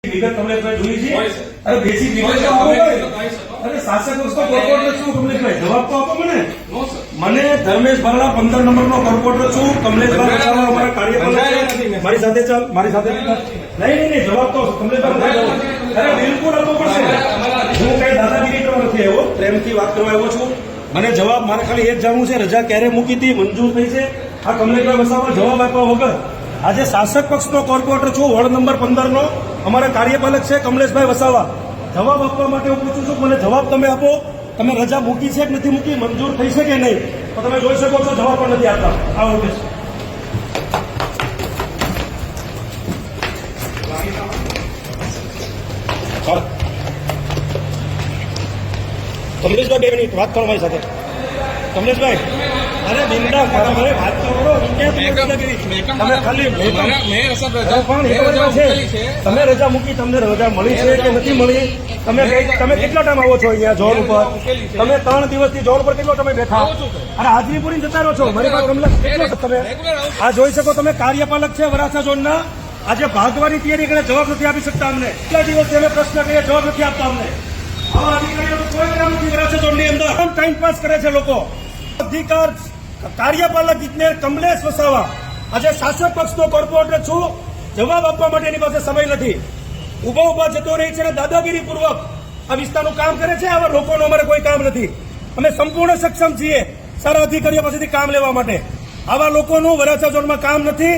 વિગત કમલેશભાઈ જોઈ છે? અરે બેસિક વિગત તો આપો ભાઈ. અરે શાસક વસ્તુ કોર્પોરેટર છું કમલેશભાઈ, જવાબ તો આપો મને. મને ધર્મેશ ભરડા 15 નંબરનો કોર્પોરેટર છું. કમલેશભાઈ વસાવા અમારા કાર્યપાલક છે. મારી સાથે ચાલ, મારી સાથે નહીં જવાબ તો કમલેશભાઈ. અરે બિલકુલ આપવો પડશે. હું કઈ દાદાગીરી કરવા નથી આવ્યો, પ્રેમથી વાત કરવા આવ્યો છું. મને જવાબ મારે ખાલી એ જ જાણવું છે, રજા ક્યારે મૂકી હતી, મંજૂર થઈ છે? આ કમલેશભાઈ વસાવા જવાબ આપ્યા વગર આજે શાસક પક્ષનો કોર્પોરેટર છું, વોર્ડ નંબર 15 નો અમારા કાર્યપાલક છે કમલેશભાઈ વસાવા. જવાબ આપવા માટે હું પૂછું છું, મને જવાબ તમે આપો. તમે રજા મૂકી છે કે નથી મૂકી, મંજૂર થઈ છે કે નહીં? તો તમે જોઈ શકો છો જવાબ પણ નથી આપતા. આવો બેસ. કમલેશભાઈ 2 મિનિટ વાત કરો મારી સાથે. કમલેશભાઈ અરે બિંદા મને વાત તો કરો. તમે ખાલી તમે રજા મૂકી, તમને રજા મળી છે કે નથી મળી? તમે કેટલો ટાઈમ આવો છો અહીંયા જોર ઉપર? તમે 3 દિવસથી જોર ઉપર કેટલો તમે બેઠા? અરે હાજરી પૂરી જતા રહો છો. મારી પાસે કમલેશ કેટલો તમે આ જોઈ શકો. તમે કાર્યપાલક છે વરાછા ઝોનના. આજે ભાગવાની તૈયારી કરે, જવાબ નથી આપી શકતા અમને. કેટલા દિવસથી અમે પ્રશ્ન કરીએ, જવાબ નથી આપતા અમને. આવા અધિકારીઓ કોઈ કામ નથી વરાછા ઝોનની અંદર. ટાઈમ પાસ કરે છે લોકો. અધિકાર કાર્યપાલક ઇજનેર કમલેશ વસાવા આજે શાસક પક્ષનો કોર્પોરેટર છું. જવાબ આપવા માટે એની પાસે સમય નથી. ઉભા જતો રહી છે અને દાદાગીરી પૂર્વક આ વિસ્તારનું કામ કરે છે. આવા લોકોનું અમારે કોઈ કામ નથી. અમે સંપૂર્ણ સક્ષમ છીએ સારા અધિકારીઓ પાસેથી કામ લેવા માટે. આવા લોકોનું વરાછા ઝોનમાં કામ નથી.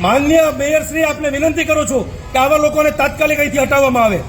માન્ય મેયરશ્રી આપને વિનંતી કરું છું કે આવા લોકોને તાત્કાલિક અહીંથી હટાવવામાં આવે.